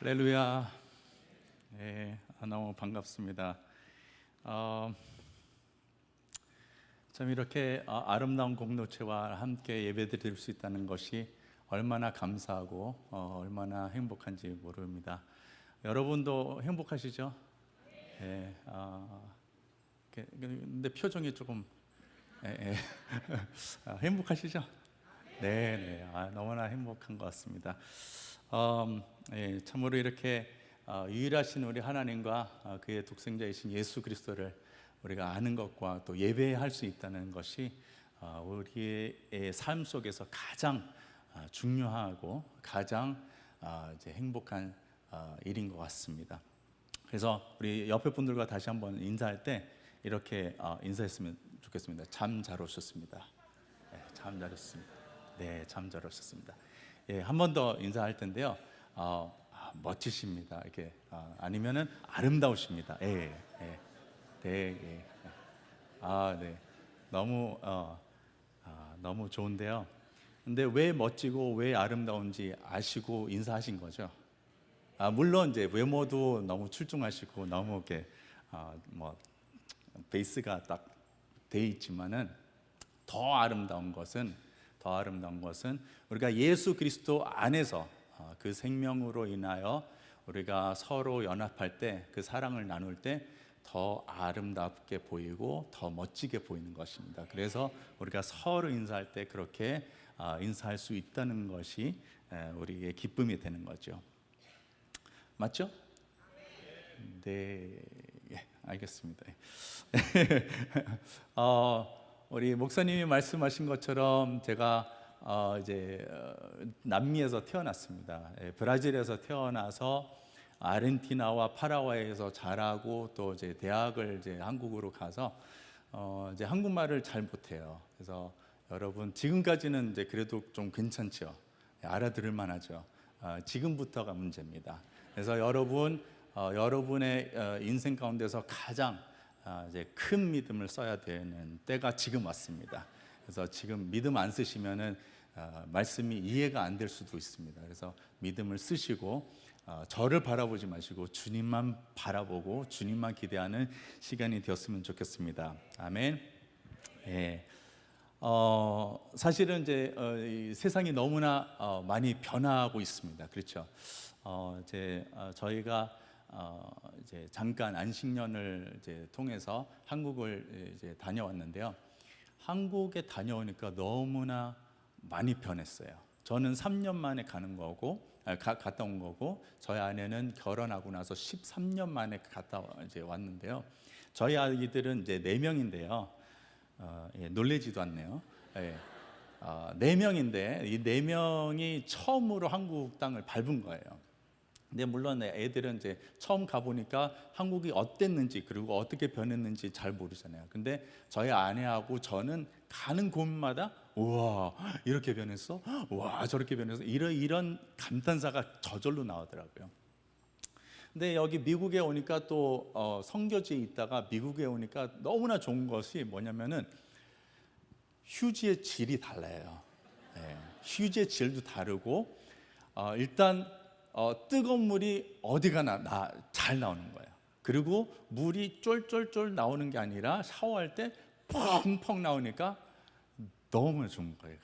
할렐루야. 네, 너무 반갑습니다. 참 이렇게 아름다운 공동체와 함께 예배드릴 수 있다는 것이 얼마나 감사하고 얼마나 행복한지 모릅니다. 여러분도 행복하시죠? 네. 근데 표정이 조금 행복하시죠? 네, 네. 너무나 행복한 것 같습니다. 참으로 이렇게 유일하신 우리 하나님과 그의 독생자이신 예수 그리스도를 우리가 아는 것과 또 예배할 수 있다는 것이 우리의 삶 속에서 가장 중요하고 가장 이제 행복한 일인 것 같습니다. 그래서 우리 옆에 분들과 다시 한번 인사할 때 이렇게 인사했으면 좋겠습니다. 참 잘 오셨습니다. 네, 참 잘 오셨습니다. 네, 참 잘 오셨습니다. 예, 한 번 더 인사할 텐데요. 멋지십니다. 이렇게 아니면은 아름다우십니다. 예, 예, 네, 예. 네, 너무 너무 좋은데요. 근데 왜 멋지고 왜 아름다운지 아시고 인사하신 거죠? 물론 이제 외모도 너무 출중하시고 너무 이렇게 뭐 베이스가 딱 돼 있지만은 더 아름다운 것은 우리가 예수 그리스도 안에서 그 생명으로 인하여 우리가 서로 연합할 때 그 사랑을 나눌 때 더 아름답게 보이고 더 멋지게 보이는 것입니다. 그래서 우리가 서로 인사할 때 그렇게 인사할 수 있다는 것이 우리의 기쁨이 되는 거죠. 맞죠? 네, 예, 알겠습니다. 우리 목사님이 말씀하신 것처럼 제가 이제 남미에서 태어났습니다. 브라질에서 태어나서 아르헨티나와 파라과이에서 자라고 또 이제 대학을 이제 한국으로 가서 이제 한국말을 잘 못해요. 그래서 여러분 지금까지는 이제 그래도 좀 괜찮죠. 알아들을 만하죠. 지금부터가 문제입니다. 그래서 여러분의 인생 가운데서 가장 이제 큰 믿음을 써야 되는 때가 지금 왔습니다. 그래서 지금 믿음 안 쓰시면은 말씀이 이해가 안 될 수도 있습니다. 그래서 믿음을 쓰시고 저를 바라보지 마시고 주님만 바라보고 주님만 기대하는 시간이 되었으면 좋겠습니다. 아멘. 예. 사실은 이제 이 세상이 너무나 많이 변화하고 있습니다. 그렇죠? 저희가 이제 잠깐 안식년을 이제 통해서 한국을 이제 다녀왔는데요. 한국에 다녀오니까 너무나 많이 변했어요. 저는 3년 만에 갔다 온 거고, 저희 아내는 결혼하고 나서 13년 만에 갔다 이제 왔는데요. 저희 아이들은 이제 4명인데요. 놀래지도 않네요. 예. 4명인데 이 4명이 처음으로 한국 땅을 밟은 거예요. 근데 물론 애들은 이제 처음 가보니까 한국이 어땠는지 그리고 어떻게 변했는지 잘 모르잖아요. 근데 저희 아내하고 저는 가는 곳마다 우와 이렇게 변했어? 우와 저렇게 변했어? 이런 감탄사가 저절로 나오더라고요. 근데 여기 미국에 오니까 또 선교지에 있다가 미국에 오니까 너무나 좋은 것이 뭐냐면은 휴지의 질이 달라요. 네, 휴지의 질도 다르고 일단 뜨거운 물이 어디 가나 잘 나오는 거예요. 그리고 물이 쫄쫄쫄 나오는 게 아니라 샤워할 때 펑펑 나오니까 너무 좋은 거예요.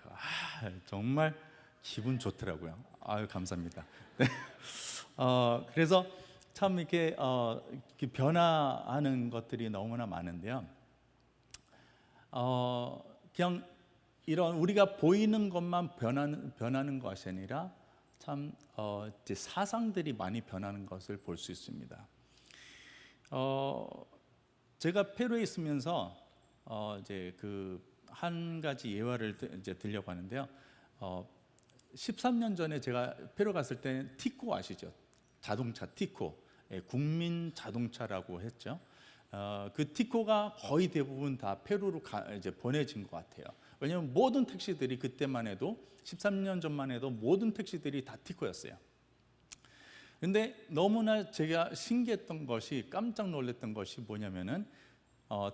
정말 기분 좋더라고요. 아유 감사합니다. 네. 그래서 참 이렇게 변화하는 것들이 너무나 많은데요. 그냥 이런 우리가 보이는 것만 변하는 것이 아니라 참 이제 사상들이 많이 변하는 것을 볼 수 있습니다. 제가 페루에 있으면서 이제 그 한 가지 예화를 이제 들려고 하는데요. 13년 전에 제가 페루 갔을 때는 티코 아시죠? 자동차 티코, 국민 자동차라고 했죠. 그 티코가 거의 대부분 다 페루로 이제 보내진 것 같아요. 왜냐하면 모든 택시들이 그때만 해도 13년 전만 해도 모든 택시들이 다 티코였어요. 근데 너무나 제가 신기했던 것이 깜짝 놀랐던 것이 뭐냐면은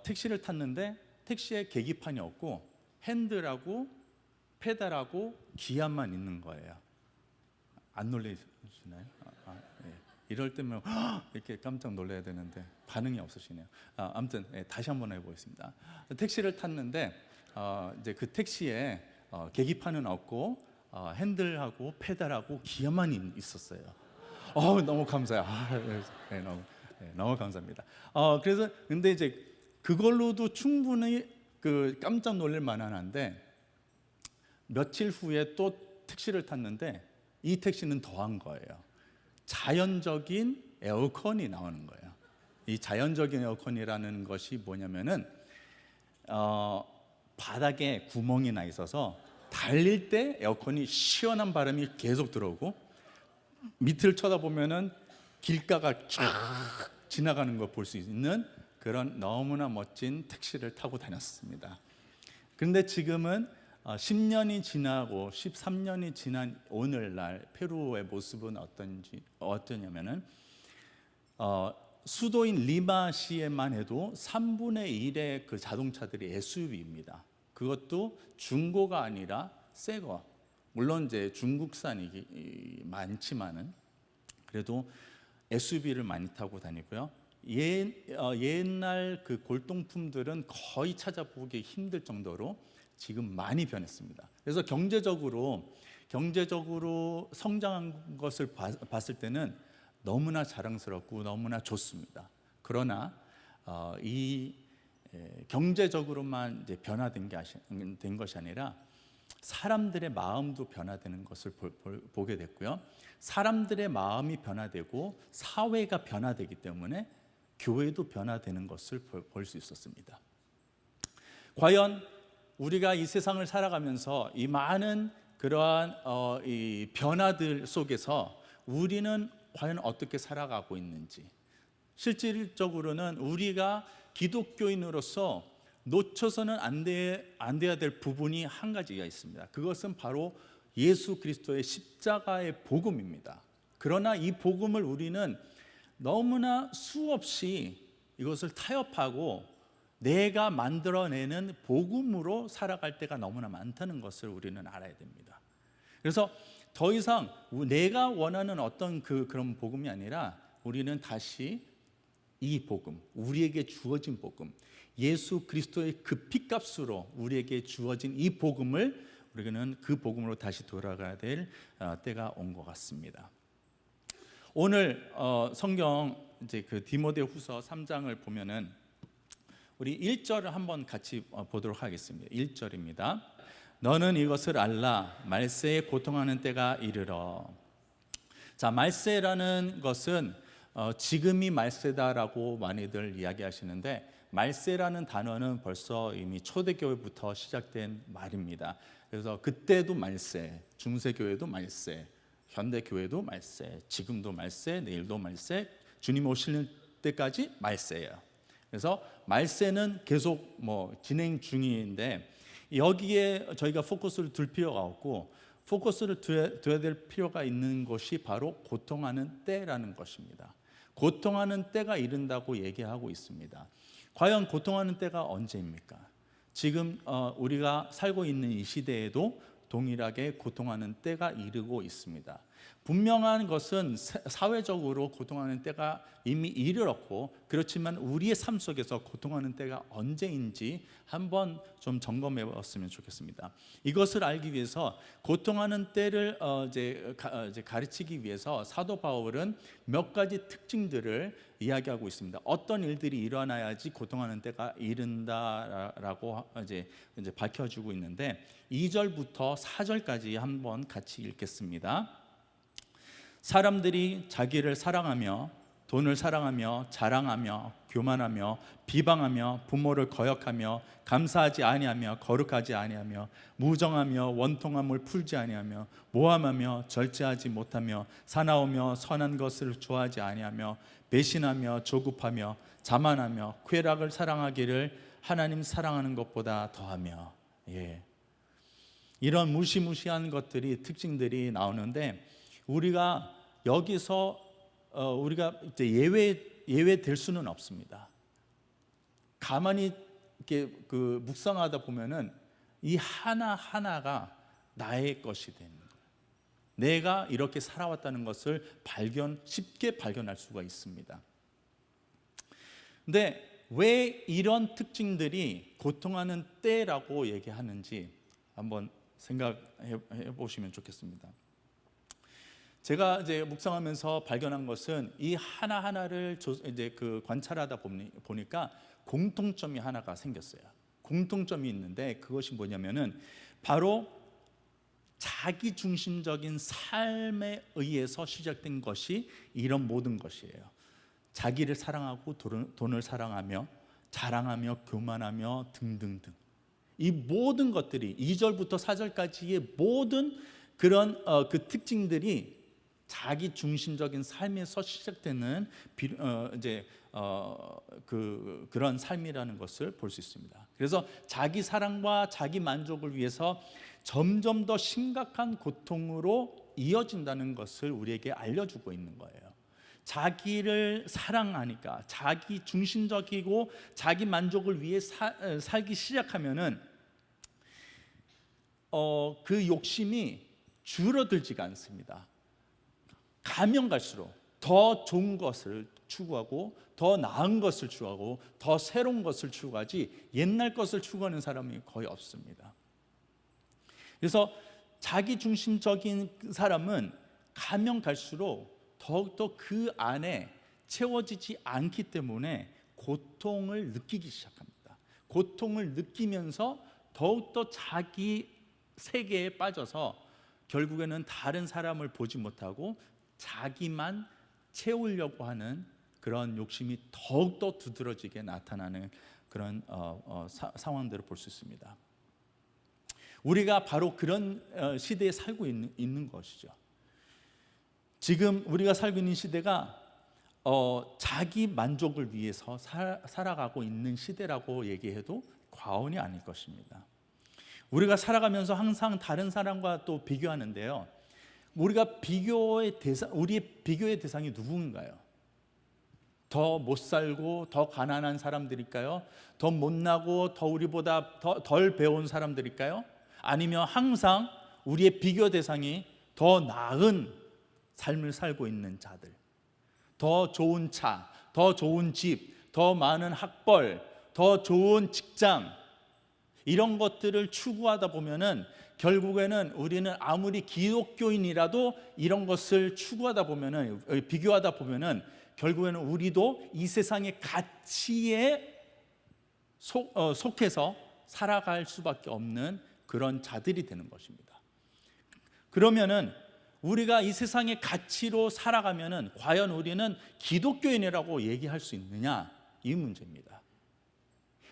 택시를 tas는데 택시에 계기판이 없고 핸들하고 페달하고 기아만 있는 거예요. 안 놀라시나요? 예. 이럴 때면 이렇게 깜짝 놀라야 되는데 반응이 없으시네요. 아무튼 다시 한번 해보겠습니다. 택시를 탔는데 이제 그 택시에 계기판은 없고 핸들하고 페달하고 기어만 있었어요. 너무 감사해요. 너무 감사합니다. 그래서 근데 이제 그걸로도 충분히 그 깜짝 놀랄 만한데 며칠 후에 또 택시를 탔는데 이 택시는 더한 거예요. 자연적인 에어컨이 나오는 거예요. 이 자연적인 에어컨이라는 것이 뭐냐면은 바닥에 구멍이 나 있어서 달릴 때 에어컨이 시원한 바람이 계속 들어오고 밑을 쳐다보면은 길가가 쫙 지나가는 걸 볼 수 있는 그런 너무나 멋진 택시를 타고 다녔습니다. 그런데 지금은 10년이 지나고 13년이 지난 오늘날 페루의 모습은 어떠냐면은 수도인 리마시에만 해도 3분의 1의 그 자동차들이 SUV입니다. 그것도 중고가 아니라 새 거. 물론 이제 중국산이 많지만은 그래도 SUV를 많이 타고 다니고요. 옛날 그 골동품들은 거의 찾아보기 힘들 정도로 지금 많이 변했습니다. 그래서 경제적으로 성장한 것을 봤을 때는 너무나 자랑스럽고 너무나 좋습니다. 그러나 이 경제적으로만 이제 변화된 것이 아니라 사람들의 마음도 변화되는 것을 보게 됐고요. 사람들의 마음이 변화되고 사회가 변화되기 때문에 교회도 변화되는 것을 볼 수 있었습니다. 과연 우리가 이 세상을 살아가면서 이 많은 그러한 이 변화들 속에서 우리는 과연 어떻게 살아가고 있는지, 실질적으로는 우리가 기독교인으로서 놓쳐서는 안 돼야 될 부분이 한 가지가 있습니다. 그것은 바로 예수 그리스도의 십자가의 복음입니다. 그러나 이 복음을 우리는 너무나 수없이 이것을 타협하고 내가 만들어내는 복음으로 살아갈 때가 너무나 많다는 것을 우리는 알아야 됩니다. 그래서 더 이상 내가 원하는 어떤 그런 복음이 아니라 우리는 다시 이 복음, 우리에게 주어진 복음, 예수 그리스도의 그 피값으로 우리에게 주어진 이 복음을 우리는 그 복음으로 다시 돌아가야 될 때가 온 것 같습니다. 오늘 성경 이제 그 디모데후서 3장을 보면은 우리 1절을 한번 같이 보도록 하겠습니다. 1절입니다. 너는 이것을 알라, 말세에 고통하는 때가 이르러. 자, 말세라는 것은 지금이 말세다라고 많이들 이야기하시는데, 말세라는 단어는 벌써 이미 초대교회부터 시작된 말입니다. 그래서 그때도 말세, 중세교회도 말세, 현대교회도 말세, 지금도 말세, 내일도 말세, 주님 오시는 때까지 말세예요. 그래서 말세는 계속 진행 중인데, 여기에 저희가 포커스를 둘 필요가 없고 포커스를 둬야 될 필요가 있는 것이 바로 고통하는 때라는 것입니다. 고통하는 때가 이른다고 얘기하고 있습니다. 과연 고통하는 때가 언제입니까? 지금 우리가 살고 있는 이 시대에도 동일하게 고통하는 때가 이르고 있습니다. 분명한 것은 사회적으로 고통하는 때가 이미 이르렀고, 그렇지만 우리의 삶 속에서 고통하는 때가 언제인지 한번 좀 점검해 봤으면 좋겠습니다. 이것을 알기 위해서 고통하는 때를 이제 가르치기 위해서 사도 바울은 몇 가지 특징들을 이야기하고 있습니다. 어떤 일들이 일어나야지 고통하는 때가 이른다라고 이제 밝혀주고 있는데, 2절부터 4절까지 한번 같이 읽겠습니다. 사람들이 자기를 사랑하며 돈을 사랑하며 자랑하며 교만하며 비방하며 부모를 거역하며 감사하지 아니하며 거룩하지 아니하며 무정하며 원통함을 풀지 아니하며 모함하며 절제하지 못하며 사나우며 선한 것을 좋아하지 아니하며 배신하며 조급하며 자만하며 쾌락을 사랑하기를 하나님 사랑하는 것보다 더하며. 이런 무시무시한 것들이, 특징들이 나오는데, 우리가 여기서 우리가 이제 예외될 수는 없습니다. 가만히 이렇게 묵상하다 보면은 이 하나 하나가 나의 것이 되는 거예요. 내가 이렇게 살아왔다는 것을 쉽게 발견할 수가 있습니다. 근데 왜 이런 특징들이 고통하는 때라고 얘기하는지 한번 생각해 보시면 좋겠습니다. 제가 이제 묵상하면서 발견한 것은 이 하나하나를 이제 관찰하다 보니까 공통점이 하나가 생겼어요. 공통점이 있는데 그것이 뭐냐면은 바로 자기 중심적인 삶에 의해서 시작된 것이 이런 모든 것이에요. 자기를 사랑하고 돈을 사랑하며 자랑하며 교만하며 등등등. 이 모든 것들이 2절부터 4절까지의 모든 그런 그 특징들이 자기 중심적인 삶에서 시작되는 그런 삶이라는 것을 볼 수 있습니다. 그래서 자기 사랑과 자기 만족을 위해서 점점 더 심각한 고통으로 이어진다는 것을 우리에게 알려주고 있는 거예요. 자기를 사랑하니까 자기 중심적이고 자기 만족을 위해 살기 시작하면은 그 욕심이 줄어들지가 않습니다. 가면 갈수록 더 좋은 것을 추구하고 더 나은 것을 추구하고 더 새로운 것을 추구하지 옛날 것을 추구하는 사람이 거의 없습니다. 그래서 자기 중심적인 사람은 가면 갈수록 더욱더 그 안에 채워지지 않기 때문에 고통을 느끼기 시작합니다. 고통을 느끼면서 더욱더 자기 세계에 빠져서 결국에는 다른 사람을 보지 못하고 자기만 채우려고 하는 그런 욕심이 더욱더 두드러지게 나타나는 그런 상황들을 볼 수 있습니다. 우리가 바로 그런 시대에 살고 있는 것이죠. 지금 우리가 살고 있는 시대가 자기 만족을 위해서 살아가고 있는 시대라고 얘기해도 과언이 아닐 것입니다. 우리가 살아가면서 항상 다른 사람과 또 비교하는데요. 우리의 비교의 대상이 누군가요? 더 못 살고 더 가난한 사람들일까요? 더 못나고 더 우리보다 덜 배운 사람들일까요? 아니면 항상 우리의 비교 대상이 더 나은 삶을 살고 있는 자들, 더 좋은 차, 더 좋은 집, 더 많은 학벌, 더 좋은 직장, 이런 것들을 추구하다 보면은 결국에는 우리는 아무리 기독교인이라도 이런 것을 추구하다 보면은, 비교하다 보면은 결국에는 우리도 이 세상의 가치에 속해서 살아갈 수밖에 없는 그런 자들이 되는 것입니다. 그러면은 우리가 이 세상의 가치로 살아가면은 과연 우리는 기독교인이라고 얘기할 수 있느냐, 이 문제입니다.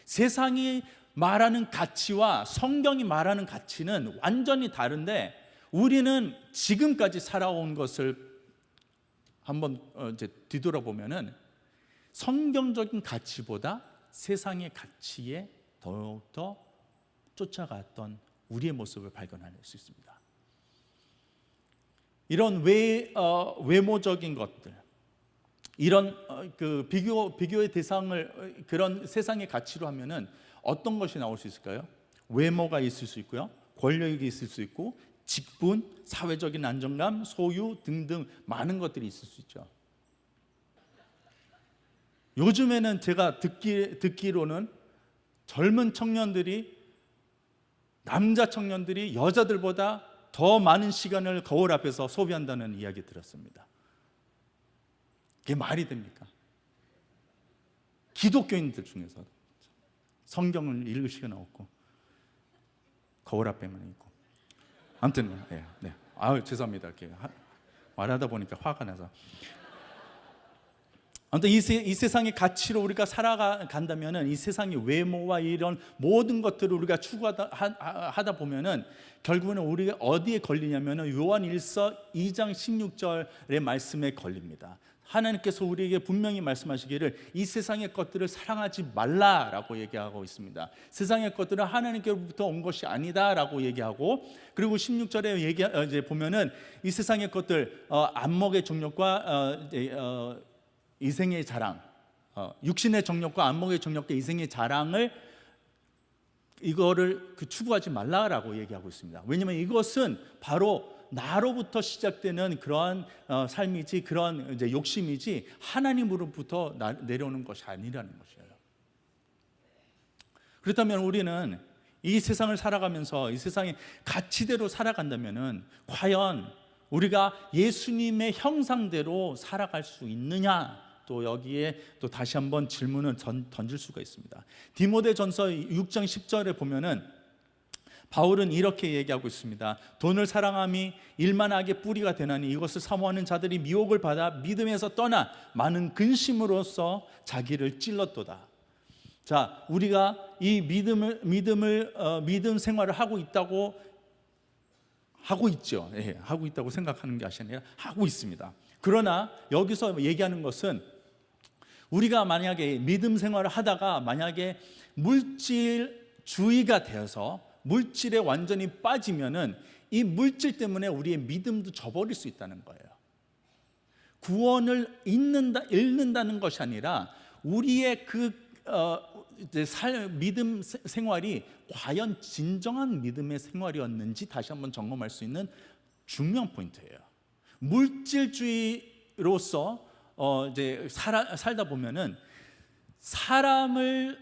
세상이 말하는 가치와 성경이 말하는 가치는 완전히 다른데, 우리는 지금까지 살아온 것을 한번 이제 뒤돌아보면은 성경적인 가치보다 세상의 가치에 더욱더 쫓아갔던 우리의 모습을 발견할 수 있습니다. 이런 외모적인 것들, 이런 그 비교의 대상을 그런 세상의 가치로 하면은 어떤 것이 나올 수 있을까요? 외모가 있을 수 있고요, 권력이 있을 수 있고, 직분, 사회적인 안정감, 소유 등등 많은 것들이 있을 수 있죠. 요즘에는 제가 듣기로는 젊은 청년들이, 남자 청년들이 여자들보다 더 많은 시간을 거울 앞에서 소비한다는 이야기 들었습니다. 그게 말이 됩니까? 기독교인들 중에서 성경을 읽을 시간 없고 거울 앞에만 있고, 아무튼 네. 죄송합니다. 이렇게 말하다 보니까 화가 나서. 아무튼 이 세상의 가치로 우리가 살아간다면은 이 세상의 외모와 이런 모든 것들을 우리가 추구하다 보면은 결국은 우리가 어디에 걸리냐면은 요한일서 2장 16절의 말씀에 걸립니다. 하나님께서 우리에게 분명히 말씀하시기를 이 세상의 것들을 사랑하지 말라라고 얘기하고 있습니다. 세상의 것들은 하나님께로부터 온 것이 아니다라고 얘기하고, 그리고 16절에 이제 보면은 이 세상의 것들, 안목의 정욕과 이생의 자랑, 육신의 정욕과 안목의 정욕과 이생의 자랑을 이거를 추구하지 말라라고 얘기하고 있습니다. 왜냐하면 이것은 바로 나로부터 시작되는 그러한 삶이지, 그런 이제 욕심이지 하나님으로부터 내려오는 것이 아니라는 것이에요. 그렇다면 우리는 이 세상을 살아가면서 이 세상의 가치대로 살아간다면은 과연 우리가 예수님의 형상대로 살아갈 수 있느냐? 또 여기에 또 다시 한번 질문을 던질 수가 있습니다. 디모데전서 6장 10절에 보면은 바울은 이렇게 얘기하고 있습니다. 돈을 사랑함이 일만 악의 뿌리가 되나니 이것을 사모하는 자들이 미혹을 받아 믿음에서 떠나 많은 근심으로써 자기를 찔렀도다. 자, 우리가 이 믿음 생활을 하고 있다고 하고 있죠. 예, 하고 있다고 생각하는 것이 아니라 하고 있습니다. 그러나 여기서 얘기하는 것은 우리가 만약에 믿음 생활을 하다가 만약에 물질주의가 되어서 물질에 완전히 빠지면은 이 물질 때문에 우리의 믿음도 저버릴 수 있다는 거예요. 구원을 잃는다는 것이 아니라 우리의 믿음 생활이 과연 진정한 믿음의 생활이었는지 다시 한번 점검할 수 있는 중요한 포인트예요. 물질주의로서 이제 살다 보면은 사람을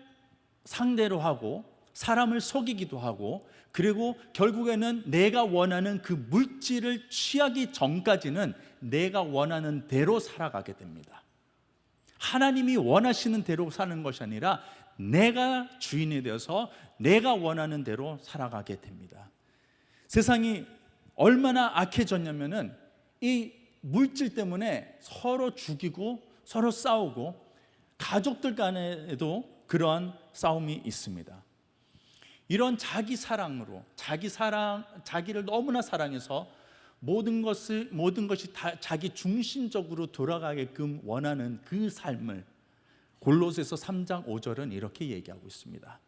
상대로 하고 사람을 속이기도 하고, 그리고 결국에는 내가 원하는 그 물질을 취하기 전까지는 내가 원하는 대로 살아가게 됩니다. 하나님이 원하시는 대로 사는 것이 아니라 내가 주인이 되어서 내가 원하는 대로 살아가게 됩니다. 세상이 얼마나 악해졌냐면은 이 물질 때문에 서로 죽이고 서로 싸우고, 가족들 간에도 그러한 싸움이 있습니다. 이런 자기 사랑으로 자기를 너무나 사랑해서 모든 것이 다 자기 중심적으로 돌아가게끔 원하는 그 삶을 골로새서 3장 5절은 이렇게 얘기하고 있습니다.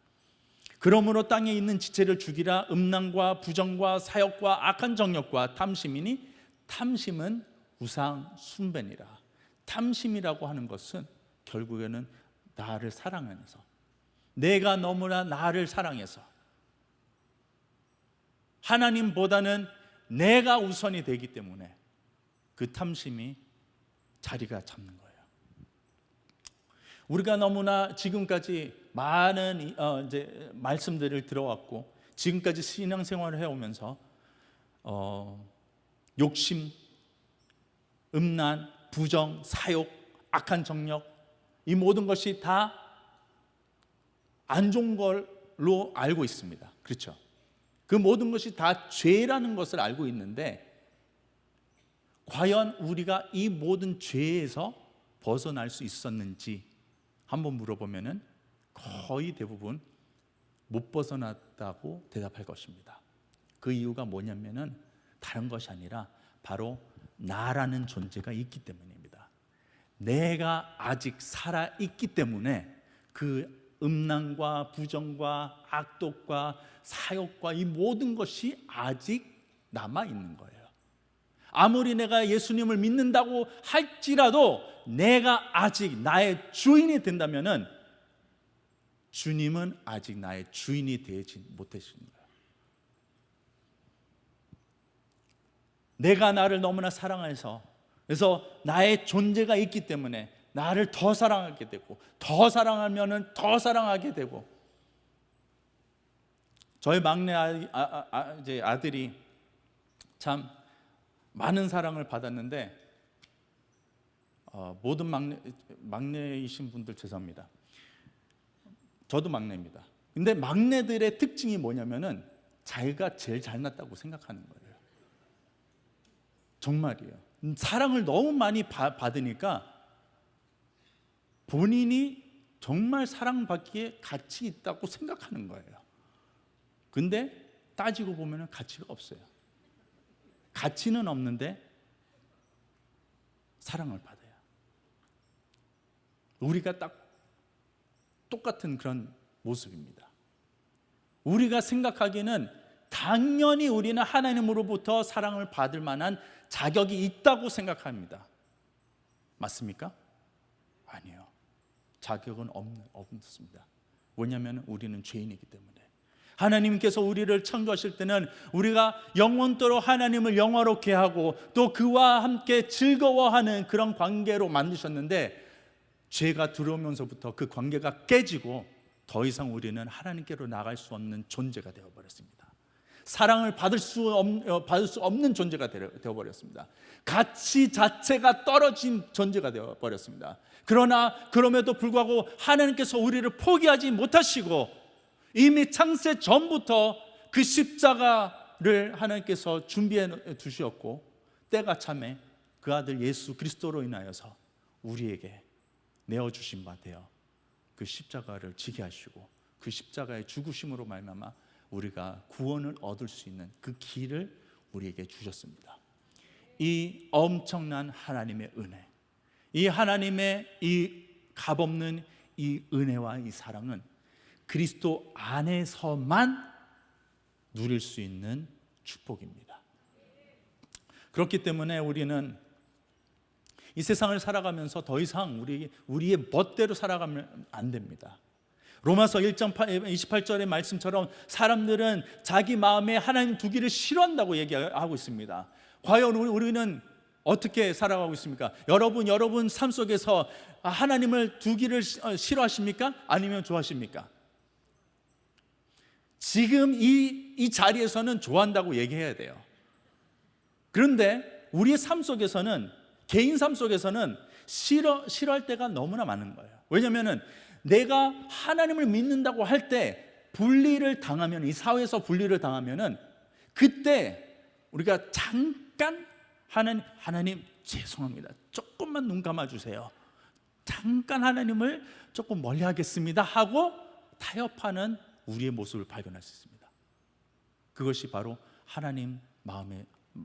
그러므로 땅에 있는 지체를 죽이라. 음란과 부정과 사욕과 악한 정욕과 탐심이니 탐심은 우상 숭배니라. 탐심이라고 하는 것은 결국에는 나를 사랑해서, 내가 너무나 나를 사랑해서 하나님보다는 내가 우선이 되기 때문에 그 탐심이 자리가 잡는 거예요. 우리가 너무나 지금까지 많은 이제 말씀들을 들어왔고, 지금까지 신앙생활을 해오면서 욕심, 음란, 부정, 사욕, 악한 정력, 이 모든 것이 다 안 좋은 걸로 알고 있습니다. 그렇죠? 그 모든 것이 다 죄라는 것을 알고 있는데, 과연 우리가 이 모든 죄에서 벗어날 수 있었는지 한번 물어보면은 거의 대부분 못 벗어났다고 대답할 것입니다. 그 이유가 뭐냐면은 다른 것이 아니라 바로 나라는 존재가 있기 때문입니다. 내가 아직 살아 있기 때문에 그 음란과 부정과 악독과 사욕과 이 모든 것이 아직 남아 있는 거예요. 아무리 내가 예수님을 믿는다고 할지라도 내가 아직 나의 주인이 된다면은 주님은 아직 나의 주인이 되지 못하시는 거예요. 내가 나를 너무나 사랑해서, 그래서 나의 존재가 있기 때문에 나를 더 사랑하게 되고, 더 사랑하면은 더 사랑하게 되고. 저희 막내 이제 아들이 참 많은 사랑을 받았는데, 모든 막내이신 분들 죄송합니다. 저도 막내입니다. 근데 막내들의 특징이 뭐냐면은 자기가 제일 잘났다고 생각하는 거예요. 정말이에요. 사랑을 너무 많이 받으니까 본인이 정말 사랑받기에 가치 있다고 생각하는 거예요. 근데 따지고 보면 가치가 없어요. 가치는 없는데 사랑을 받아요. 우리가 딱 똑같은 그런 모습입니다. 우리가 생각하기에는 당연히 우리는 하나님으로부터 사랑을 받을 만한 자격이 있다고 생각합니다. 맞습니까? 아니요. 자격은 없습니다. 왜냐하면 우리는 죄인이기 때문에. 하나님께서 우리를 창조하실 때는 우리가 영원토록 하나님을 영화롭게 하고 또 그와 함께 즐거워하는 그런 관계로 만드셨는데, 죄가 들어오면서부터 그 관계가 깨지고 더 이상 우리는 하나님께로 나갈 수 없는 존재가 되어버렸습니다. 사랑을 받을 수 없는 존재가 되어버렸습니다. 가치 자체가 떨어진 존재가 되어버렸습니다. 그러나 그럼에도 불구하고 하나님께서 우리를 포기하지 못하시고 이미 창세 전부터 그 십자가를 하나님께서 준비해 두셨고, 때가 참에 그 아들 예수 그리스도로 인하여서 우리에게 내어주신 바 되어 그 십자가를 지게 하시고 그 십자가의 죽으심으로 말미암아 우리가 구원을 얻을 수 있는 그 길을 우리에게 주셨습니다. 이 엄청난 하나님의 은혜, 이 하나님의 이 값없는 이 은혜와 이 사랑은 그리스도 안에서만 누릴 수 있는 축복입니다. 그렇기 때문에 우리는 이 세상을 살아가면서 더 이상 우리의 멋대로 살아가면 안 됩니다. 로마서 1장 28절의 말씀처럼 사람들은 자기 마음에 하나님 두기를 싫어한다고 얘기하고 있습니다. 과연 우리는 어떻게 살아가고 있습니까? 여러분 삶 속에서 하나님을 두기를 싫어하십니까? 아니면 좋아하십니까? 지금 이 자리에서는 좋아한다고 얘기해야 돼요. 그런데 우리의 삶 속에서는, 개인 삶 속에서는 싫어할 때가 너무나 많은 거예요. 왜냐하면 내가 하나님을 믿는다고 할 때 분리를 당하면, 이 사회에서 분리를 당하면은 그때 우리가 잠깐 하나님 죄송합니다, 조금만 눈 감아주세요, 잠깐 하나님을 조금 멀리 하겠습니다 하고 타협하는 우리의 모습을 발견할 수 있습니다. 그것이 바로 하나님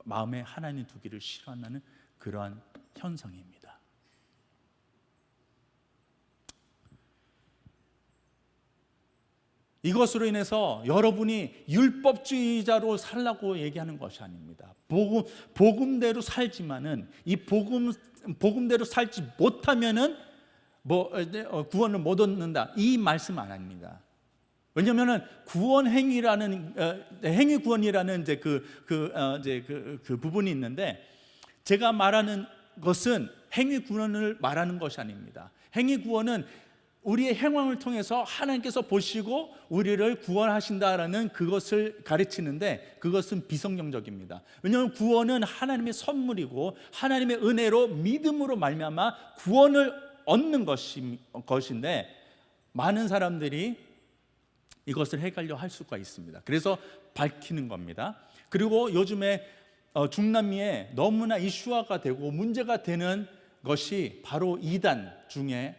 마음에 하나님 두기를 싫어한다는 그러한 현상입니다. 이것으로 인해서 여러분이 율법주의자로 살라고 얘기하는 것이 아닙니다. 복음대로 살지만은 이 복음대로 살지 못하면은 구원을 못 얻는다, 이 말씀 안 합니다. 왜냐하면은 구원 행위라는 행위 구원이라는 이제 그 부분이 있는데, 제가 말하는 것은 행위 구원을 말하는 것이 아닙니다. 행위 구원은 우리의 행함을 통해서 하나님께서 보시고 우리를 구원하신다라는 그것을 가르치는데, 그것은 비성경적입니다. 왜냐하면 구원은 하나님의 선물이고 하나님의 은혜로 믿음으로 말미암아 구원을 얻는 것인데, 많은 사람들이 이것을 헷갈려 할 수가 있습니다. 그래서 밝히는 겁니다. 그리고 요즘에 중남미에 너무나 이슈화가 되고 문제가 되는 것이 바로 이단 중에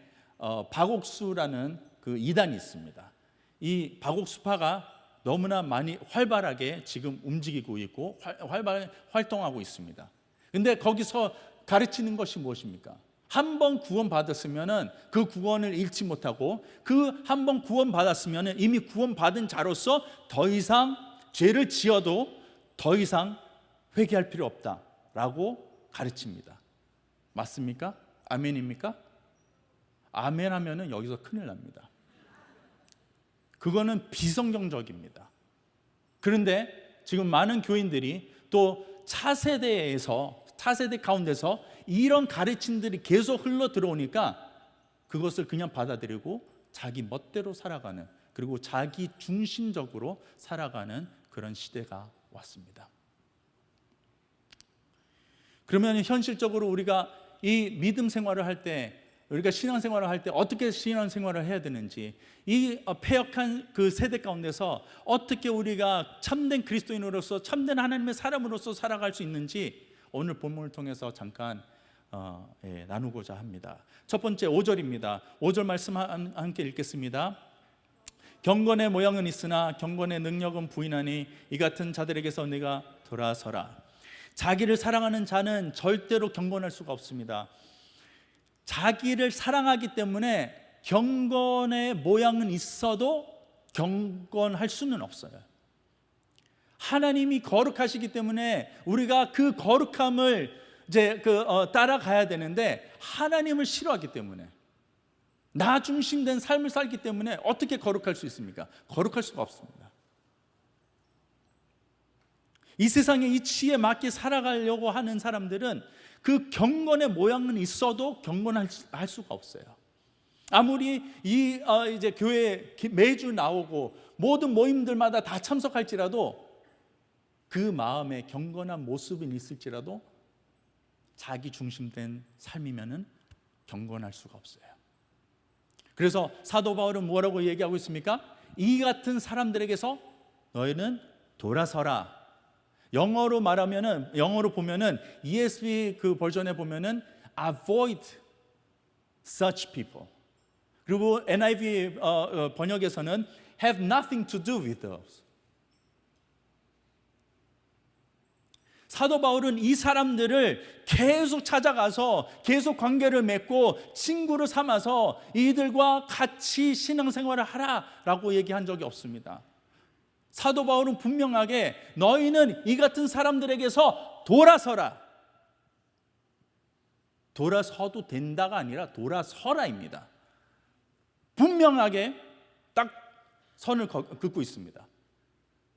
박옥수라는 그 이단이 있습니다. 이 박옥수파가 너무나 많이 활발하게 지금 움직이고 있고 활발하게 활동하고 있습니다. 근데 거기서 가르치는 것이 무엇입니까? 한 번 구원 받았으면은 그 구원을 잃지 못하고, 그 한 번 구원 받았으면은 이미 구원 받은 자로서 더 이상 죄를 지어도 더 이상 회개할 필요 없다라고 가르칩니다. 맞습니까? 아멘입니까? 아멘 하면은 여기서 큰일 납니다. 그거는 비성경적입니다. 그런데 지금 많은 교인들이 또 차세대 가운데서 이런 가르침들이 계속 흘러 들어오니까 그것을 그냥 받아들이고 자기 멋대로 살아가는, 그리고 자기 중심적으로 살아가는 그런 시대가 왔습니다. 그러면 현실적으로 우리가 이 믿음 생활을 할 때, 우리가 신앙생활을 할 때 어떻게 신앙생활을 해야 되는지, 이 패역한 그 세대 가운데서 어떻게 우리가 참된 그리스도인으로서, 참된 하나님의 사람으로서 살아갈 수 있는지 오늘 본문을 통해서 잠깐 나누고자 합니다. 첫 번째 5절입니다. 5절 말씀 함께 읽겠습니다. 경건의 모양은 있으나 경건의 능력은 부인하니 이 같은 자들에게서 네가 돌아서라. 자기를 사랑하는 자는 절대로 경건할 수가 없습니다. 자기를 사랑하기 때문에 경건의 모양은 있어도 경건할 수는 없어요. 하나님이 거룩하시기 때문에 우리가 그 거룩함을 이제 따라가야 되는데, 하나님을 싫어하기 때문에, 나 중심된 삶을 살기 때문에 어떻게 거룩할 수 있습니까? 거룩할 수가 없습니다. 이 세상의 이치에 맞게 살아가려고 하는 사람들은 그 경건의 모양은 있어도 경건할 수가 없어요. 아무리 이제 교회에 매주 나오고 모든 모임들마다 다 참석할지라도 그 마음에 경건한 모습은 있을지라도 자기 중심된 삶이면은 경건할 수가 없어요. 그래서 사도 바울은 뭐라고 얘기하고 있습니까? 이 같은 사람들에게서 너희는 돌아서라. 영어로 보면은 ESV 그 버전에 보면은 avoid such people. 그리고 NIV 번역에서는 have nothing to do with those. 사도 바울은 이 사람들을 계속 찾아가서 계속 관계를 맺고 친구를 삼아서 이들과 같이 신앙생활을 하라라고 얘기한 적이 없습니다. 사도 바울은 분명하게 너희는 이 같은 사람들에게서 돌아서라. 돌아서도 된다가 아니라 돌아서라입니다. 분명하게 딱 선을 긋고 있습니다.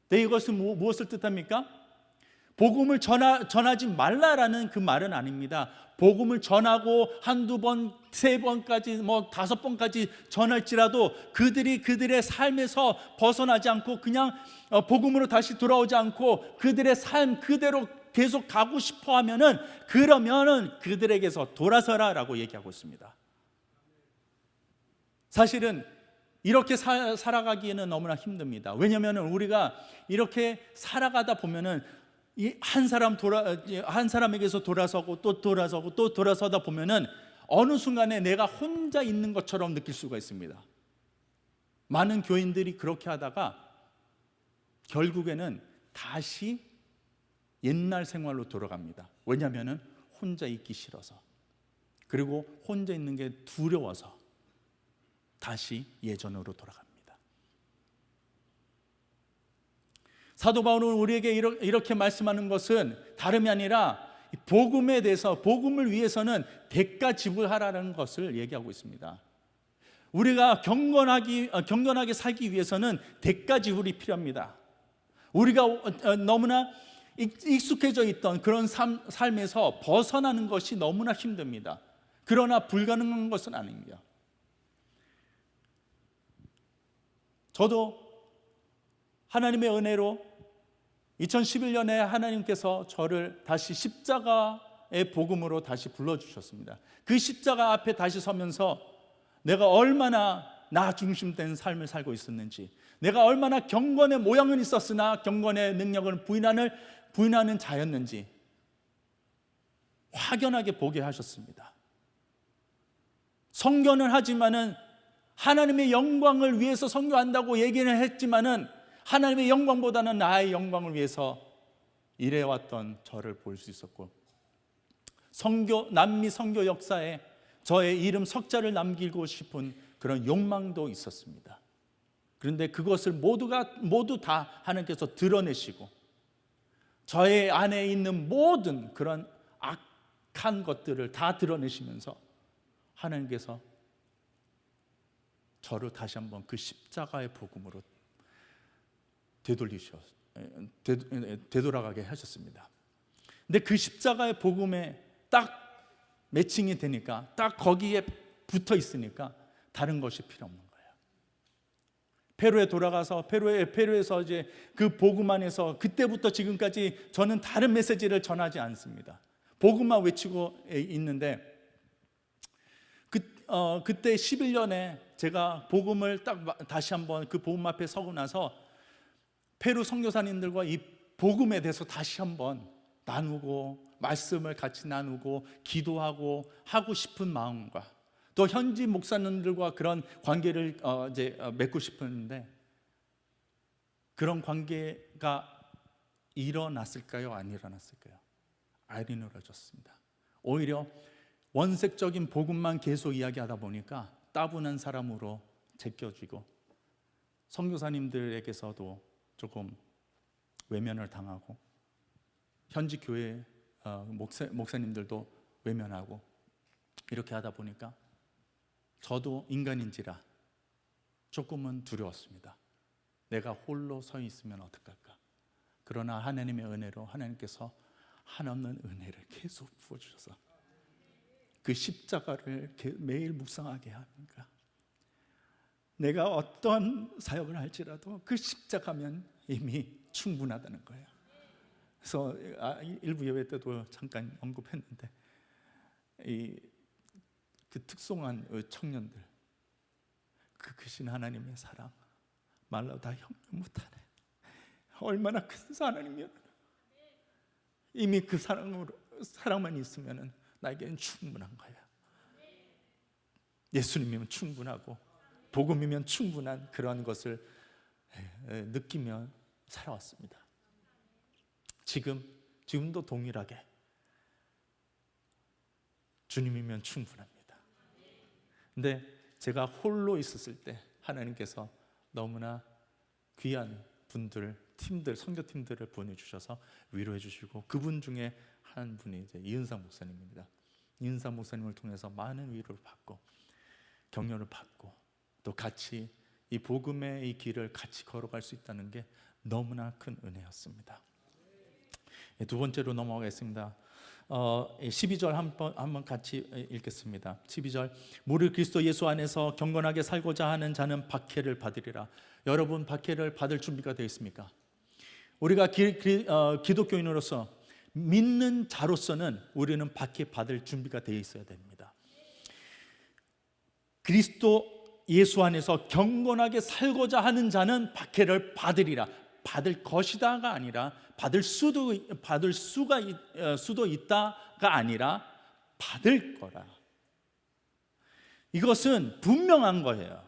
근데 이것은 무엇을 뜻합니까? 복음을 전하지 말라라는 그 말은 아닙니다. 복음을 전하고 한두 번, 세 번까지, 5번까지 전할지라도 그들의 삶에서 벗어나지 않고 그냥 복음으로 다시 돌아오지 않고 그들의 삶 그대로 계속 가고 싶어 하면은 그러면은 그들에게서 돌아서라라고 얘기하고 있습니다. 사실은 이렇게 살아가기에는 너무나 힘듭니다. 왜냐하면 우리가 이렇게 살아가다 보면은 한 사람에게서 돌아서고 또 돌아서고 또 돌아서다 보면은 어느 순간에 내가 혼자 있는 것처럼 느낄 수가 있습니다. 많은 교인들이 그렇게 하다가 결국에는 다시 옛날 생활로 돌아갑니다. 왜냐하면 혼자 있기 싫어서, 그리고 혼자 있는 게 두려워서 다시 예전으로 돌아갑니다. 사도 바울은 우리에게 이렇게 말씀하는 것은 다름이 아니라 복음에 대해서, 복음을 위해서는 대가 지불하라는 것을 얘기하고 있습니다. 우리가 경건하게 살기 위해서는 대가 지불이 필요합니다. 우리가 너무나 익숙해져 있던 그런 삶에서 벗어나는 것이 너무나 힘듭니다. 그러나 불가능한 것은 아닙니다. 저도 하나님의 은혜로 2011년에 하나님께서 저를 다시 십자가의 복음으로 다시 불러주셨습니다. 그 십자가 앞에 다시 서면서 내가 얼마나 나 중심된 삶을 살고 있었는지, 내가 얼마나 경건의 모양은 있었으나 경건의 능력을 부인하는 자였는지 확연하게 보게 하셨습니다. 선교는 하지만은 하나님의 영광을 위해서 선교한다고 얘기는 했지만은 하나님의 영광보다는 나의 영광을 위해서 일해왔던 저를 볼 수 있었고, 남미 선교 역사에 저의 이름 석자를 남기고 싶은 그런 욕망도 있었습니다. 그런데 그것을 모두 다 하나님께서 드러내시고 저의 안에 있는 모든 그런 악한 것들을 다 드러내시면서 하나님께서 저를 다시 한번 그 십자가의 복음으로 되돌아가게 하셨습니다. 근데 그 십자가의 복음에 딱 매칭이 되니까, 딱 거기에 붙어 있으니까 다른 것이 필요 없는 거예요. 페루에 돌아가서 페루에서 이제 그 복음 안에서 그때부터 지금까지 저는 다른 메시지를 전하지 않습니다. 복음만 외치고 있는데 그때 11년에 제가 복음을 딱 다시 한번 그 복음 앞에 서고 나서 페루 선교사님들과 이 복음에 대해서 다시 한번 나누고 말씀을 같이 나누고 기도하고 하고 싶은 마음과 또 현지 목사님들과 그런 관계를 맺고 싶었는데 그런 관계가 일어났을까요? 안 일어났을까요? 안 일어났습니다. 오히려 원색적인 복음만 계속 이야기하다 보니까 따분한 사람으로 제껴지고 선교사님들에게서도 조금 외면을 당하고 현지 교회 목사님들도 외면하고 이렇게 하다 보니까 저도 인간인지라 조금은 두려웠습니다. 내가 홀로 서 있으면 어떡할까? 그러나 하나님의 은혜로 하나님께서 한없는 은혜를 계속 부어주셔서 그 십자가를 매일 묵상하게 합니까? 내가 어떤 사역을 할지라도 그 십자가면 이미 충분하다는 거예요. 그래서 일부 예배 때도 잠깐 언급했는데 그 특송한 청년들, 그 크신 하나님의 사랑 말로 다 형용 못하네. 얼마나 큰 하나님이야. 이미 그 사랑만 있으면 나에게는 충분한 거야. 예수님이면 충분하고 복음이면 충분한 그런 것을 느끼며 살아왔습니다. 지금도 동일하게 주님이면 충분합니다. 근데 제가 홀로 있었을 때 하나님께서 너무나 귀한 분들, 팀들, 선교팀들을 보내주셔서 위로해 주시고, 그분 중에 한 분이 이제 이은상 목사님입니다. 이은상 목사님을 통해서 많은 위로를 받고 격려를 받고 또 같이 이 복음의 이 길을 같이 걸어갈 수 있다는 게 너무나 큰 은혜였습니다. 두 번째로 넘어가겠습니다. 12절 한번 같이 읽겠습니다. 12절, 무릇 그리스도 예수 안에서 경건하게 살고자 하는 자는 박해를 받으리라. 여러분, 박해를 받을 준비가 되어 있습니까? 우리가 기독교인으로서, 믿는 자로서는 우리는 박해 받을 준비가 되어 있어야 됩니다. 그리스도 예수 안에서 경건하게 살고자 하는 자는 박해를 받으리라. 받을 것이다가 아니라 받을 수도 있다가 아니라 받을 거라. 이것은 분명한 거예요.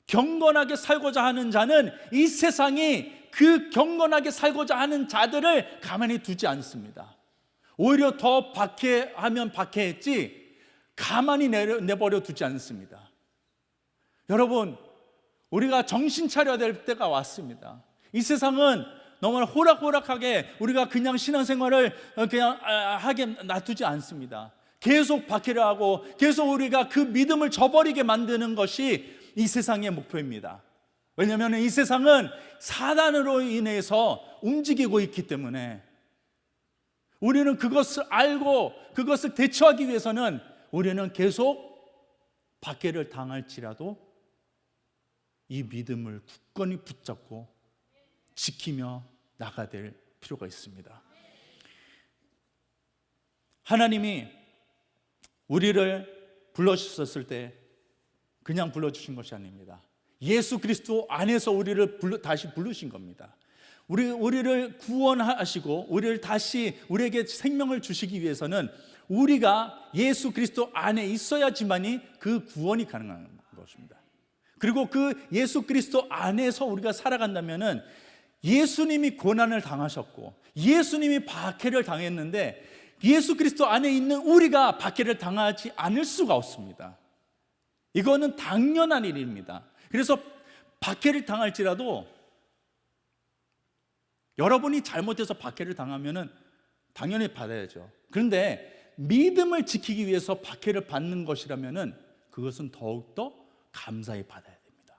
경건하게 살고자 하는 자는 이 세상이 그 경건하게 살고자 하는 자들을 가만히 두지 않습니다. 오히려 더 박해하면 박해했지 가만히 내버려 두지 않습니다. 여러분, 우리가 정신 차려야 될 때가 왔습니다. 이 세상은 너무나 호락호락하게 우리가 그냥 신앙생활을 그냥 하게 놔두지 않습니다. 계속 박해를 하고 계속 우리가 그 믿음을 저버리게 만드는 것이 이 세상의 목표입니다. 왜냐하면 이 세상은 사단으로 인해서 움직이고 있기 때문에 우리는 그것을 알고 그것을 대처하기 위해서는 우리는 계속 박해를 당할지라도 이 믿음을 굳건히 붙잡고 지키며 나가야 될 필요가 있습니다. 하나님이 우리를 불러주셨을 때 그냥 불러주신 것이 아닙니다. 예수 그리스도 안에서 우리를 다시 부르신 겁니다. 우리를 구원하시고 우리를 다시 우리에게 생명을 주시기 위해서는 우리가 예수 그리스도 안에 있어야지만이 그 구원이 가능한 것입니다. 그리고 그 예수 그리스도 안에서 우리가 살아간다면은 예수님이 고난을 당하셨고 예수님이 박해를 당했는데 예수 그리스도 안에 있는 우리가 박해를 당하지 않을 수가 없습니다. 이거는 당연한 일입니다. 그래서 박해를 당할지라도 여러분이 잘못해서 박해를 당하면은 당연히 받아야죠. 그런데 믿음을 지키기 위해서 박해를 받는 것이라면은 그것은 더욱더 감사히 받아야 됩니다.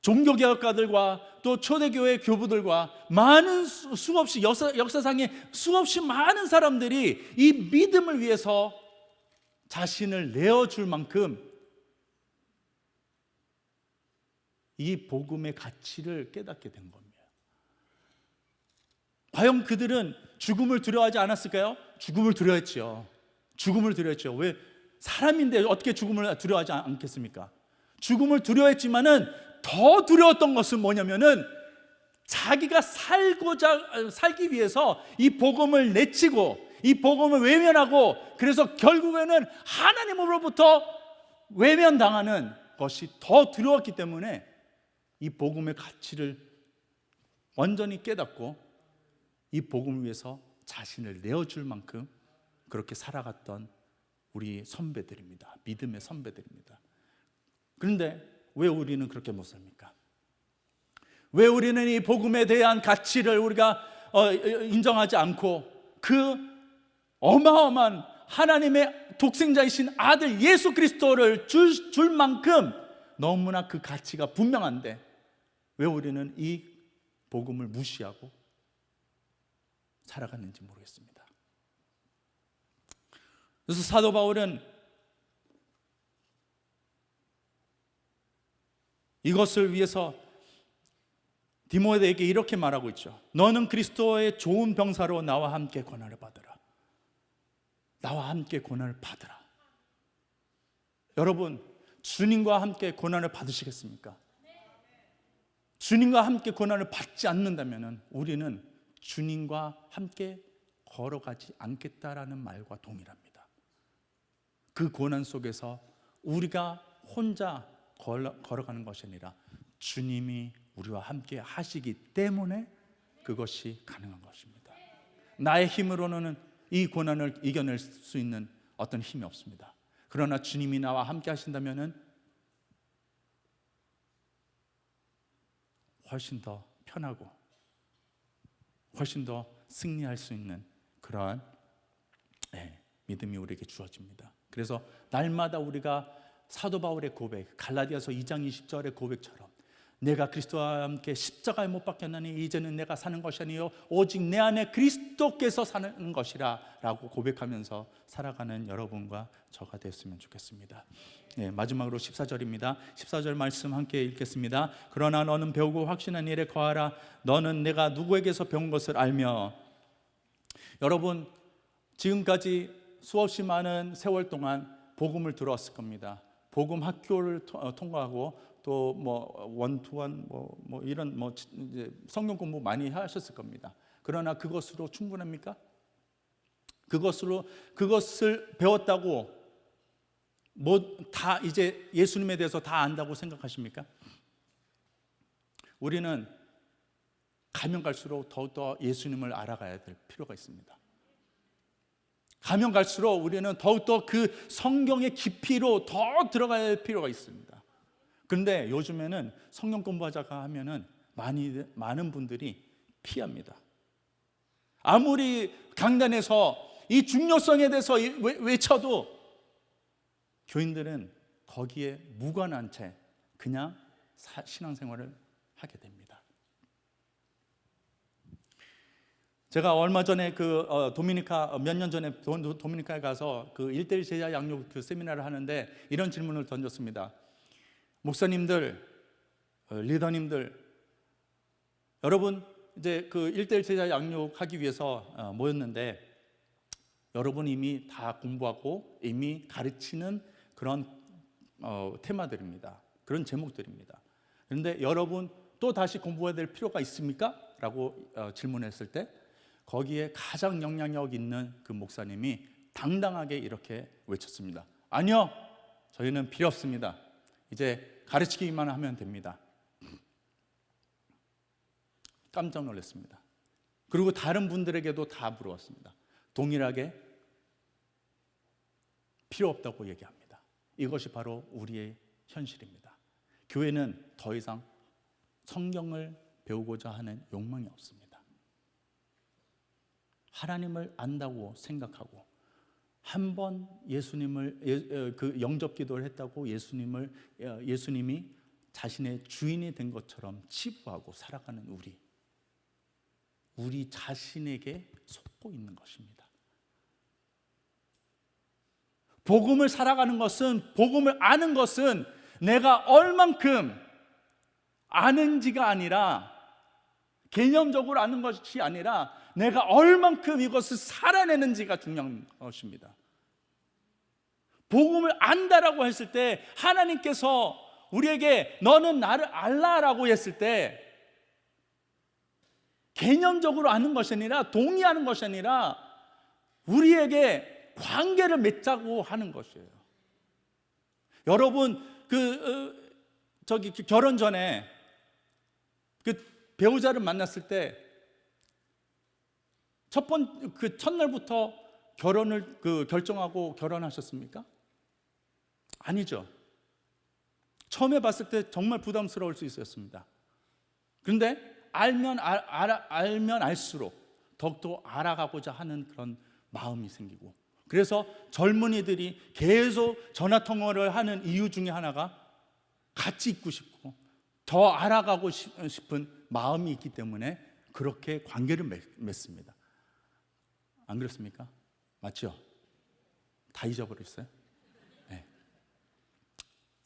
종교개혁가들과 또 초대교회 교부들과 많은 수없이 역사상에 수없이 많은 사람들이 이 믿음을 위해서 자신을 내어줄 만큼 이 복음의 가치를 깨닫게 된 겁니다. 과연 그들은 죽음을 두려워하지 않았을까요? 죽음을 두려워했죠. 죽음을 두려워했죠. 왜? 사람인데 어떻게 죽음을 두려워하지 않겠습니까? 죽음을 두려워했지만은 더 두려웠던 것은 뭐냐면은 자기가 살기 위해서 이 복음을 내치고 이 복음을 외면하고 그래서 결국에는 하나님으로부터 외면당하는 것이 더 두려웠기 때문에 이 복음의 가치를 완전히 깨닫고 이 복음을 위해서 자신을 내어줄 만큼 그렇게 살아갔던 우리 선배들입니다. 믿음의 선배들입니다. 그런데 왜 우리는 그렇게 못 삽니까? 왜 우리는 이 복음에 대한 가치를 우리가 인정하지 않고 그 어마어마한 하나님의 독생자이신 아들 예수 그리스도를 줄 만큼 너무나 그 가치가 분명한데 왜 우리는 이 복음을 무시하고 살아갔는지 모르겠습니다. 그래서 사도 바울은 이것을 위해서 디모데에게 이렇게 말하고 있죠. 너는 그리스도의 좋은 병사로 나와 함께 고난을 받으라. 나와 함께 고난을 받으라. 여러분, 주님과 함께 고난을 받으시겠습니까? 주님과 함께 고난을 받지 않는다면 우리는 주님과 함께 걸어가지 않겠다라는 말과 동일합니다. 그 고난 속에서 우리가 혼자 걸어가는 것이 아니라 주님이 우리와 함께 하시기 때문에 그것이 가능한 것입니다. 나의 힘으로는 이 고난을 이겨낼 수 있는 어떤 힘이 없습니다. 그러나 주님이 나와 함께 하신다면 훨씬 더 편하고 훨씬 더 승리할 수 있는 그러한 믿음이 우리에게 주어집니다. 그래서 날마다 우리가 사도 바울의 고백, 갈라디아서 2장 20절의 고백처럼 내가 그리스도와 함께 십자가에 못 박혔나니 이제는 내가 사는 것이 아니요 오직 내 안에 그리스도께서 사는 것이라 라고 고백하면서 살아가는 여러분과 저가 됐으면 좋겠습니다. 마지막으로 14절입니다. 14절 말씀 함께 읽겠습니다. 그러나 너는 배우고 확신한 일에 거하라. 너는 내가 누구에게서 배운 것을 알며. 여러분, 지금까지 수없이 많은 세월 동안 복음을 들어왔을 겁니다. 복음 학교를 통과하고 또 원투원 이런 이제 성경 공부 많이 하셨을 겁니다. 그러나 그것으로 충분합니까? 그것을 배웠다고 다 이제 예수님에 대해서 다 안다고 생각하십니까? 우리는 가면 갈수록 더욱더 예수님을 알아가야 될 필요가 있습니다. 가면 갈수록 우리는 더욱더 그 성경의 깊이로 더 들어가야 할 필요가 있습니다. 그런데 요즘에는 성경 공부하자가 하면은 많은 분들이 피합니다. 아무리 강단에서 이 중요성에 대해서 외쳐도 교인들은 거기에 무관한 채 그냥 신앙생활을 하게 됩니다. 제가 얼마 전에 도미니카 몇 년 전에 도미니카에 가서 그 1:1 제자 양육 그 세미나를 하는데 이런 질문을 던졌습니다. 목사님들, 리더님들, 여러분 이제 그 1:1 제자 양육하기 위해서 모였는데 여러분 이미 다 공부하고 이미 가르치는 그런 테마들입니다. 그런 제목들입니다. 그런데 여러분 또 다시 공부해야 될 필요가 있습니까? 라고 질문했을 때 거기에 가장 영향력 있는 그 목사님이 당당하게 이렇게 외쳤습니다. 아니요, 저희는 필요 없습니다. 이제 가르치기만 하면 됩니다. 깜짝 놀랐습니다. 그리고 다른 분들에게도 다 물어봤습니다. 동일하게 필요 없다고 얘기합니다. 이것이 바로 우리의 현실입니다. 교회는 더 이상 성경을 배우고자 하는 욕망이 없습니다. 하나님을 안다고 생각하고 한 번 예수님을 그 영접 기도를 했다고 예수님이 자신의 주인이 된 것처럼 치부하고 살아가는 우리 자신에게 속고 있는 것입니다. 복음을 살아가는 것은, 복음을 아는 것은 내가 얼만큼 아는지가 아니라, 개념적으로 아는 것이 아니라 내가 얼만큼 이것을 살아내는지가 중요한 것입니다. 복음을 안다라고 했을 때 하나님께서 우리에게 너는 나를 알라라고 했을 때 개념적으로 아는 것이 아니라, 동의하는 것이 아니라 우리에게 관계를 맺자고 하는 것이에요. 여러분 결혼 전에 그 배우자를 만났을 때 첫날부터 결혼을 결정하고 결혼하셨습니까? 아니죠. 처음에 봤을 때 정말 부담스러울 수 있었습니다. 그런데 알면 알수록 더욱더 알아가고자 하는 그런 마음이 생기고, 그래서 젊은이들이 계속 전화통화를 하는 이유 중에 하나가 같이 있고 싶고 더 알아가고 싶은 마음이 있기 때문에 그렇게 관계를 맺습니다. 안 그렇습니까? 맞죠? 다 잊어버렸어요? 네.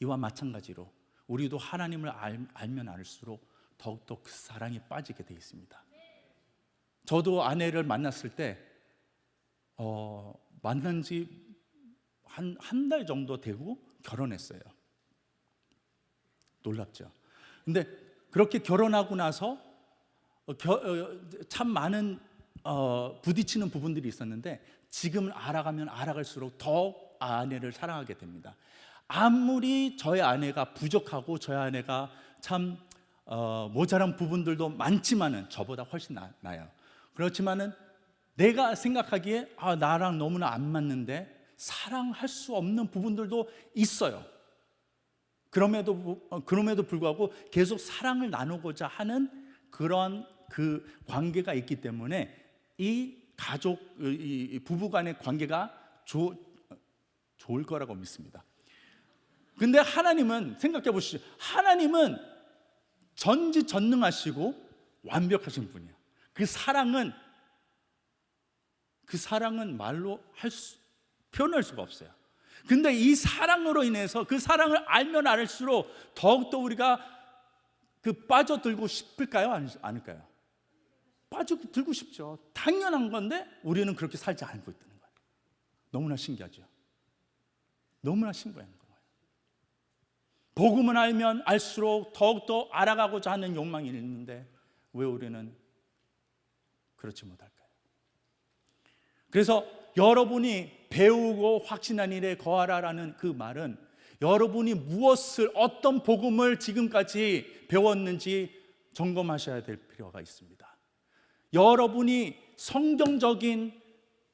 이와 마찬가지로 우리도 하나님을 알면 알수록 더욱더 그 사랑에 빠지게 되어 있습니다. 저도 아내를 만났을 때 만난 지 한 달 정도 되고 결혼했어요. 놀랍죠? 근데 그렇게 결혼하고 나서 참 많은 부딪히는 부분들이 있었는데 지금은 알아가면 알아갈수록 더 아내를 사랑하게 됩니다. 아무리 저의 아내가 부족하고 저의 아내가 참 모자란 부분들도 많지만은 저보다 훨씬 나아요. 그렇지만은 내가 생각하기에 나랑 너무나 안 맞는데 사랑할 수 없는 부분들도 있어요. 그럼에도 불구하고 계속 사랑을 나누고자 하는 그런 그 관계가 있기 때문에 이 가족, 이 부부간의 관계가 좋을 거라고 믿습니다. 근데 하나님은 생각해 보시죠. 하나님은 전지전능하시고 완벽하신 분이에요. 그 사랑은 말로 표현할 수가 없어요. 근데 이 사랑으로 인해서 그 사랑을 알면 알수록 더욱더 우리가 빠져들고 싶을까요? 않을까요? 빠져들고 싶죠. 당연한 건데 우리는 그렇게 살지 않고 있다는 거예요. 너무나 신기하죠. 너무나 신기한 거예요. 복음을 알면 알수록 더욱더 알아가고자 하는 욕망이 있는데 왜 우리는 그렇지 못할까요? 그래서 여러분이 배우고 확신한 일에 거하라라는 그 말은 여러분이 어떤 복음을 지금까지 배웠는지 점검하셔야 될 필요가 있습니다. 여러분이 성경적인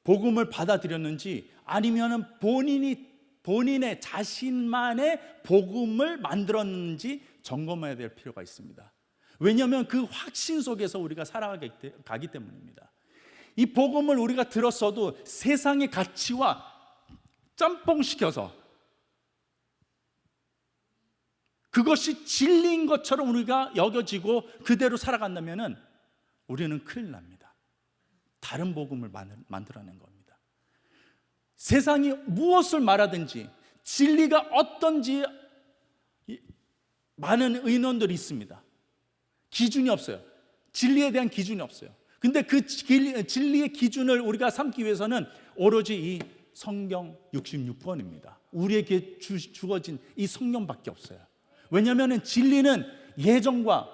복음을 받아들였는지 아니면 본인의 자신만의 복음을 만들었는지 점검해야 될 필요가 있습니다. 왜냐하면 그 확신 속에서 우리가 살아가기 때문입니다. 이 복음을 우리가 들었어도 세상의 가치와 짬뽕시켜서 그것이 진리인 것처럼 우리가 여겨지고 그대로 살아간다면 우리는 큰일 납니다. 다른 복음을 만들어낸 겁니다. 세상이 무엇을 말하든지 진리가 어떤지 많은 의논들이 있습니다. 기준이 없어요. 진리에 대한 기준이 없어요. 근데 그 진리의 기준을 우리가 삼기 위해서는 오로지 이 성경 66권입니다. 우리에게 주어진 이 성경밖에 없어요. 왜냐하면 진리는 예전과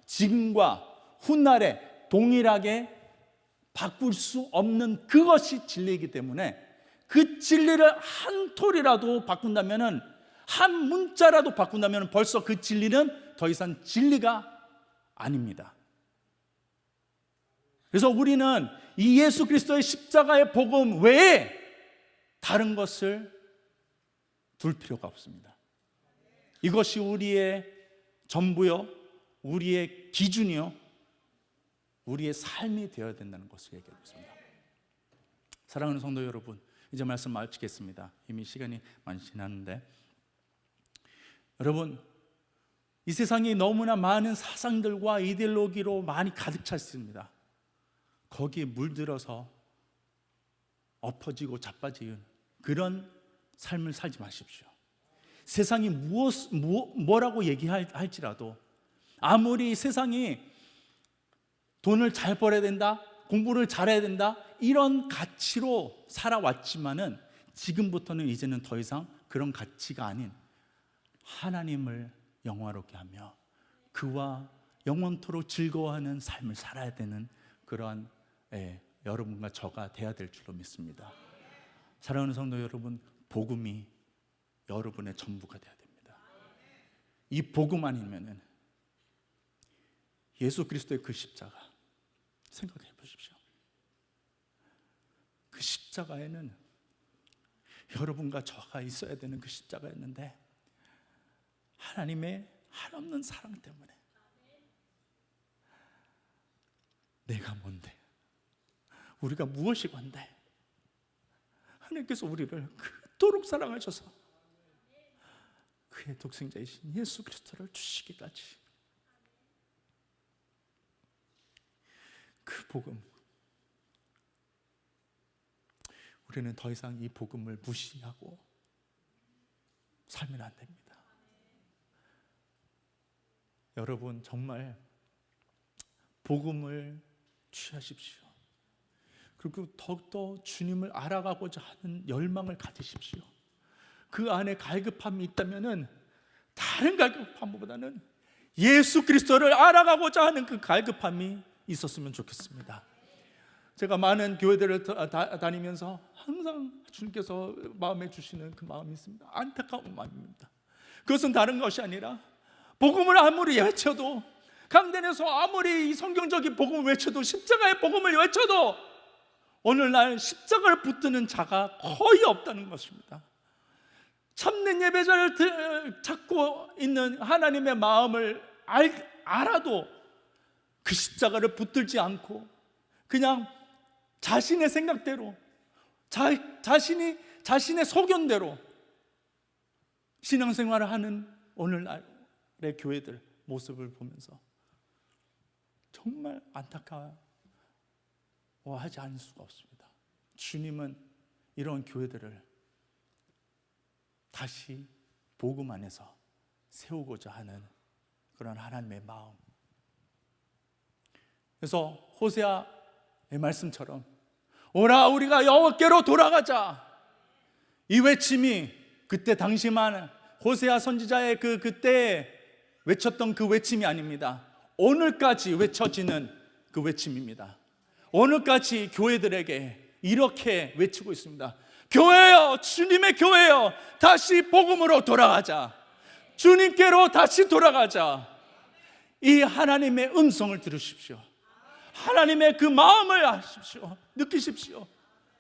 지금과 훗날에 동일하게 바꿀 수 없는 그것이 진리이기 때문에 그 진리를 한 톨이라도 바꾼다면, 한 문자라도 바꾼다면 벌써 그 진리는 더 이상 진리가 아닙니다. 그래서 우리는 이 예수 그리스도의 십자가의 복음 외에 다른 것을 둘 필요가 없습니다. 이것이 우리의 전부요, 우리의 기준이요, 우리의 삶이 되어야 된다는 것을 얘기하고 있습니다. 사랑하는 성도 여러분, 이제 말씀 마치겠습니다. 이미 시간이 많이 지났는데, 여러분, 이 세상이 너무나 많은 사상들과 이데올로기로 많이 가득 차 있습니다. 거기에 물들어서 엎어지고 자빠지는 그런 삶을 살지 마십시오. 세상이 뭐라고 얘기할지라도, 아무리 세상이 돈을 잘 벌어야 된다, 공부를 잘해야 된다, 이런 가치로 살아왔지만은 지금부터는 이제는 더 이상 그런 가치가 아닌 하나님을 영화롭게 하며 그와 영원토록 즐거워하는 삶을 살아야 되는 그러한 여러분과 저가 돼야 될 줄로 믿습니다. 사랑하는 성도 여러분, 복음이 여러분의 전부가 돼야 됩니다. 이 복음 아니면은 예수 그리스도의 그 십자가 생각해 보십시오. 그 십자가에는 여러분과 저가 있어야 되는 그 십자가였는데 하나님의 한없는 사랑 때문에 내가 뭔데, 우리가 무엇이건데 하나님께서 우리를 그토록 사랑하셔서 그의 독생자이신 예수 그리스도를 주시기까지, 그 복음, 우리는 더 이상 이 복음을 무시하고 살면 안 됩니다. 여러분, 정말 복음을 취하십시오. 그리고 더욱더 주님을 알아가고자 하는 열망을 가지십시오. 그 안에 갈급함이 있다면은 다른 갈급함보다는 예수 그리스도를 알아가고자 하는 그 갈급함이 있었으면 좋겠습니다. 제가 많은 교회들을 다니면서 항상 주님께서 마음에 주시는 그 마음이 있습니다. 안타까운 마음입니다. 그것은 다른 것이 아니라 복음을 아무리 외쳐도, 강단에서 아무리 성경적인 복음을 외쳐도, 십자가의 복음을 외쳐도 오늘날 십자가를 붙드는 자가 거의 없다는 것입니다. 참된 예배자를 찾고 있는 하나님의 마음을 알아도 그 십자가를 붙들지 않고 그냥 자신의 생각대로, 자신의 소견대로 신앙생활을 하는 오늘날의 교회들 모습을 보면서 정말 안타까워하지 않을 수가 없습니다. 주님은 이런 교회들을 다시 복음 안에서 세우고자 하는 그런 하나님의 마음. 그래서 호세아의 말씀처럼 오라 우리가 여호와께로 돌아가자, 이 외침이 그때 당시만 호세아 선지자의 그때 외쳤던 그 외침이 아닙니다. 오늘까지 외쳐지는 그 외침입니다. 오늘까지 교회들에게 이렇게 외치고 있습니다. 교회여, 주님의 교회여, 다시 복음으로 돌아가자. 주님께로 다시 돌아가자. 이 하나님의 음성을 들으십시오. 하나님의 그 마음을 아십시오. 느끼십시오.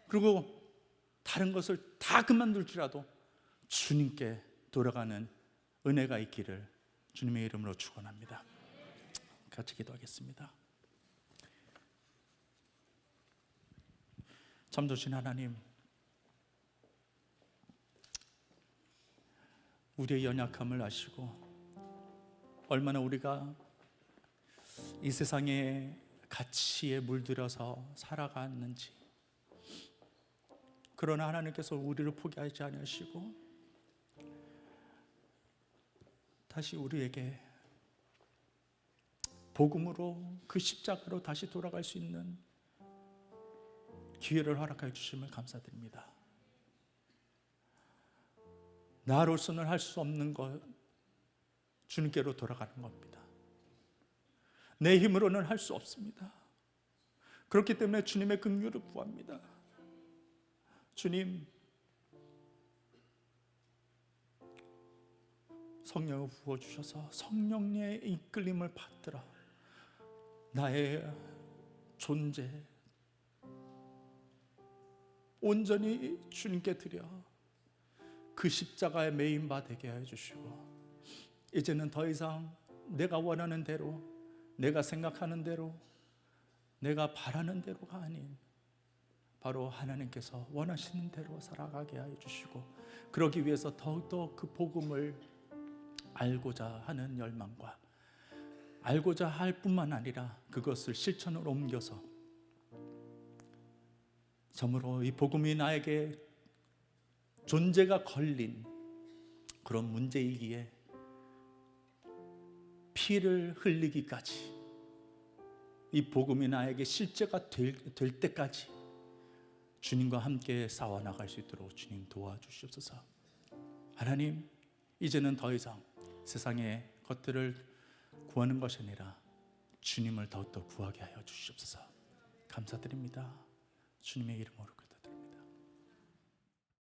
그리고 다른 것을 다 그만둘지라도 주님께 돌아가는 은혜가 있기를 주님의 이름으로 축원합니다. 같이 기도하겠습니다. 참 좋으신 하나님, 우리의 연약함을 아시고 얼마나 우리가 이 세상의 가치에 물들여서 살아갔는지, 그러나 하나님께서 우리를 포기하지 않으시고 다시 우리에게 복음으로 그 십자가로 다시 돌아갈 수 있는 기회를 허락하여 주심을 감사드립니다. 나로서는 할 수 없는 것, 주님께로 돌아가는 겁니다. 내 힘으로는 할 수 없습니다. 그렇기 때문에 주님의 긍휼을 구합니다. 주님, 성령을 부어주셔서 성령의 이끌림을 받들어 나의 존재 온전히 주님께 드려 그 십자가에 매인 바 되게 해주시고, 이제는 더 이상 내가 원하는 대로, 내가 생각하는 대로, 내가 바라는 대로가 아닌 바로 하나님께서 원하시는 대로 살아가게 하여 주시고, 그러기 위해서 더욱더 그 복음을 알고자 하는 열망과 알고자 할 뿐만 아니라 그것을 실천으로 옮겨서 참으로 이 복음이 나에게 존재가 걸린 그런 문제이기에 피를 흘리기까지, 이 복음이 나에게 실제가 될 때까지 주님과 함께 싸워나갈 수 있도록 주님 도와주시옵소서. 하나님, 이제는 더 이상 세상의 것들을 구하는 것이 아니라 주님을 더욱더 구하게 하여 주시옵소서. 감사드립니다. 주님의 이름으로